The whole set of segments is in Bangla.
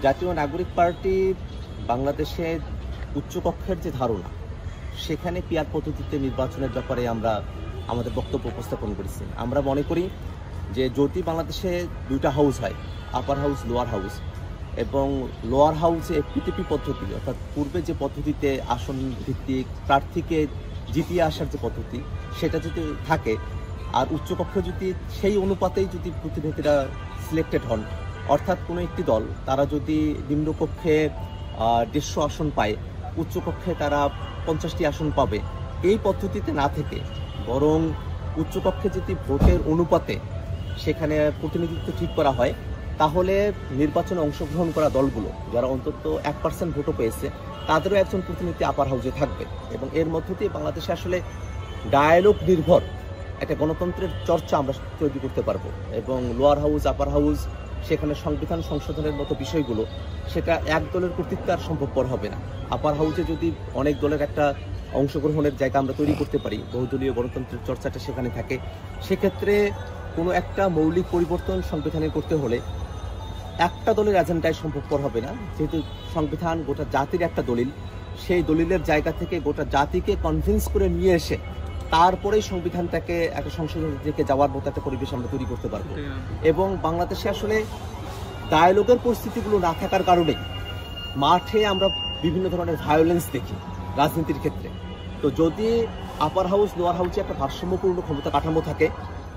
জাতীয় নাগরিক পার্টি বাংলাদেশে উচ্চকক্ষের যে ধারণা, সেখানে পিয়ার পদ্ধতিতে নির্বাচনের ব্যাপারে আমরা আমাদের বক্তব্য উপস্থাপন করেছি। আমরা মনে করি যে যদি বাংলাদেশে দুইটা হাউস হয়, আপার হাউস, লোয়ার হাউস, এবং লোয়ার হাউসে পিটিপি পদ্ধতি, অর্থাৎ পূর্বে যে পদ্ধতিতে আসন ভিত্তিক প্রার্থীকে জিতিয়ে আসার যে পদ্ধতি, সেটা যদি থাকে, আর উচ্চকক্ষে যদি সেই অনুপাতেই যদি প্রতিনিধিরা সিলেক্টেড হন, অর্থাৎ কোনো একটি দল তারা যদি নিম্নকক্ষে 150 আসন পায়, উচ্চকক্ষে তারা 50টি আসন পাবে, এই পদ্ধতিতে না থেকে বরং উচ্চকক্ষে যদি ভোটের অনুপাতে সেখানে প্রতিনিধিত্ব ঠিক করা হয়, তাহলে নির্বাচনে অংশগ্রহণ করা দলগুলো যারা অন্তত 1% ভোটও পেয়েছে, তাদেরও একজন প্রতিনিধি আপার হাউসে থাকবে, এবং এর মধ্য দিয়ে বাংলাদেশে আসলে ডায়ালগ নির্ভর একটা গণতন্ত্রের চর্চা আমরা তৈরি করতে পারবো। এবং লোয়ার হাউস, আপার হাউস, সেখানে সংবিধান সংশোধনের মতো বিষয়গুলো, সেটা এক দলের কর্তৃত্বে আর সম্ভবপর হবে না। আপার হাউসে যদি অনেক দলের একটা অংশগ্রহণের জায়গা আমরা তৈরি করতে পারি, বহুদলীয় গণতন্ত্রের চর্চাটা সেখানে থাকে, সেক্ষেত্রে কোনো একটা মৌলিক পরিবর্তন সংবিধানে করতে হলে একটা দলের এজেন্ডায় সম্ভবপর হবে না, যেহেতু সংবিধান গোটা জাতির একটা দলিল। সেই দলিলের জায়গা থেকে গোটা জাতিকে কনভিন্স করে নিয়ে এসে তারপরেই সংবিধানটাকে একটা সংশোধনের দিকে যাওয়ার মতো একটা পরিবেশ আমরা তৈরি করতে পারবো। এবং বাংলাদেশে আসলে ডায়ালগের পরিস্থিতিগুলো না থাকার কারণে মাঠে আমরা বিভিন্ন ধরনের ভায়োলেন্স দেখি রাজনীতির ক্ষেত্রে। তো যদি আপার হাউস, লোয়ার হাউসে একটা ভারসাম্যপূর্ণ ক্ষমতা কাঠামো থাকে,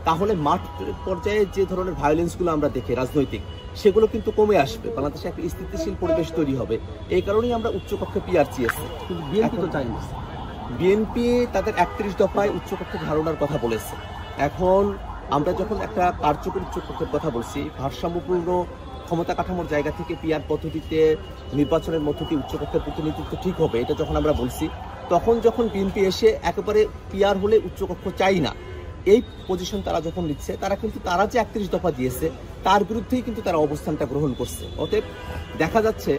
তাহলে মাঠ পর্যায়ে যে ধরনের ভায়োলেন্সগুলো আমরা দেখি রাজনৈতিক, সেগুলো কিন্তু কমে আসবে, বাংলাদেশে একটা স্থিতিশীল পরিবেশ তৈরি হবে। এই কারণেই আমরা উচ্চকক্ষে পিআর চেয়েছি। কিন্তু বিএনপি তো চাই না। বিএনপি তাদের 31 দফায় উচ্চকক্ষের ধারণার কথা বলেছে। এখন আমরা যখন একটা কার্যকরী উচ্চকক্ষের কথা বলছি, ভারসাম্যপূর্ণ ক্ষমতা কাঠামোর জায়গা থেকে পিআর পদ্ধতিতে নির্বাচনের মধ্য দিয়ে উচ্চকক্ষের প্রতিনিধিত্ব ঠিক হবে, এটা যখন আমরা বলছি, তখন যখন বিএনপি এসে একেবারে পিআর হলে উচ্চকক্ষ চাই না, এই পজিশন তারা যখন নিচ্ছে, তারা কিন্তু তারা যে 31 দফা দিয়েছে তার বিরুদ্ধেই কিন্তু তারা অবস্থানটা গ্রহণ করছে। অতএব দেখা যাচ্ছে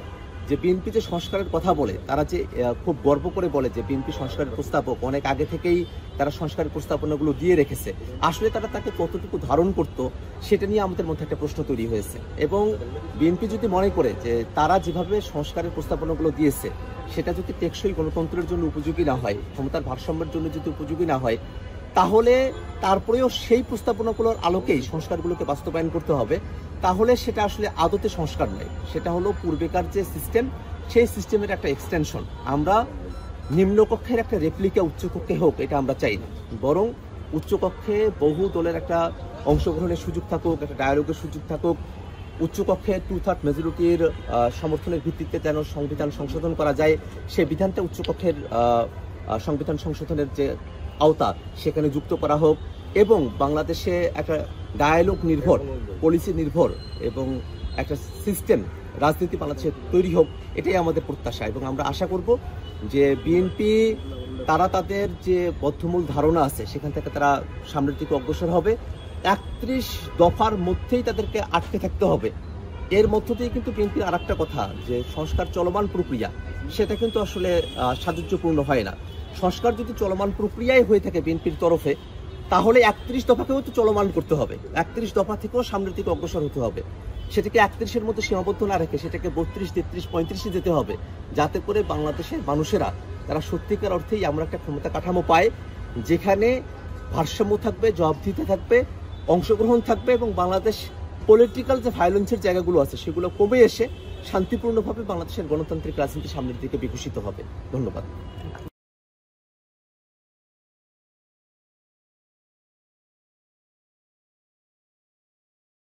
যে বিএনপি যে সংস্কারের কথা বলে, তারা যে খুব গর্ব করে বলে যে বিএনপি সংস্কারের প্রস্তাবক, অনেক আগে থেকেই তারা সংস্কারের প্রস্তাবনাগুলো দিয়ে রেখেছে, আসলে তারা তাকে কতটুকু ধারণ করতো সেটা নিয়ে আমাদের মধ্যে একটা প্রশ্ন তৈরি হয়েছে। এবং বিএনপি যদি মনে করে যে তারা যেভাবে সংস্কারের প্রস্তাবনাগুলো দিয়েছে সেটা যদি টেকসই গণতন্ত্রের জন্য উপযোগী না হয়, ক্ষমতার ভারসাম্যের জন্য যদি উপযোগী না হয়, তাহলে তারপরেও সেই প্রস্তাবনাগুলোর আলোকেই সংস্কারগুলোকে বাস্তবায়ন করতে হবে, তাহলে সেটা আসলে আদতে সংস্কার নয়, সেটা হলো পূর্বেকার যে সিস্টেম, সেই সিস্টেমের একটা এক্সটেনশন। আমরা নিম্নকক্ষের একটা রেপ্লিকা উচ্চকক্ষে হোক, এটা আমরা চাই না, বরং উচ্চকক্ষে বহু দলের একটা অংশগ্রহণের সুযোগ থাকুক, একটা ডায়ালগের সুযোগ থাকুক, উচ্চকক্ষে 2/3 মেজরিটির সমর্থনের ভিত্তিতে যেন সংবিধান সংশোধন করা যায়, সে বিধানটা উচ্চকক্ষের সংবিধান সংশোধনের যে আওতা সেখানে যুক্ত করা হোক, এবং বাংলাদেশে একটা ডায়ালগ নির্ভর, পলিসি নির্ভর এবং একটা সিস্টেম রাজনীতি বাংলাদেশে তৈরি হোক, এটাই আমাদের প্রত্যাশা। এবং আমরা আশা করব যে বিএনপি তারা তাদের যে বদ্ধমূল ধারণা আছে সেখান থেকে তারা সামনের দিকে অগ্রসর হবে। 31 দফার মধ্যেই তাদেরকে আটকে থাকতে হবে। এর মধ্য দিয়ে কিন্তু বিএনপির আর একটা কথা, যে সংস্কার চলমান প্রক্রিয়া, সেটা কিন্তু আসলে সাযুজ্যপূর্ণ হয় না। সংস্কার যদি চলমান প্রক্রিয়ায় হয়ে থাকে বিএনপির তরফে, তাহলে 31 দফাকেও তো চলমান করতে হবে, 31 দফা থেকেও সামনের দিকে অগ্রসর হতে হবে। সেটাকে 31-এর মধ্যে সীমাবদ্ধ না রেখে সেটাকে 32, 33, 35-এ যেতে হবে, যাতে করে বাংলাদেশের মানুষেরা তারা সত্যিকার অর্থেই আমরা একটা ক্ষমতা কাঠামো পায়, যেখানে ভারসাম্য থাকবে, জবাবদিহিতা থাকবে, অংশগ্রহণ থাকবে, এবং বাংলাদেশ পলিটিক্যাল যে ভায়োলেন্সের জায়গাগুলো আছে সেগুলো কমে এসে শান্তিপূর্ণভাবে বাংলাদেশের গণতান্ত্রিক রাজনীতি সামনের দিকে বিকশিত হবে। ধন্যবাদ।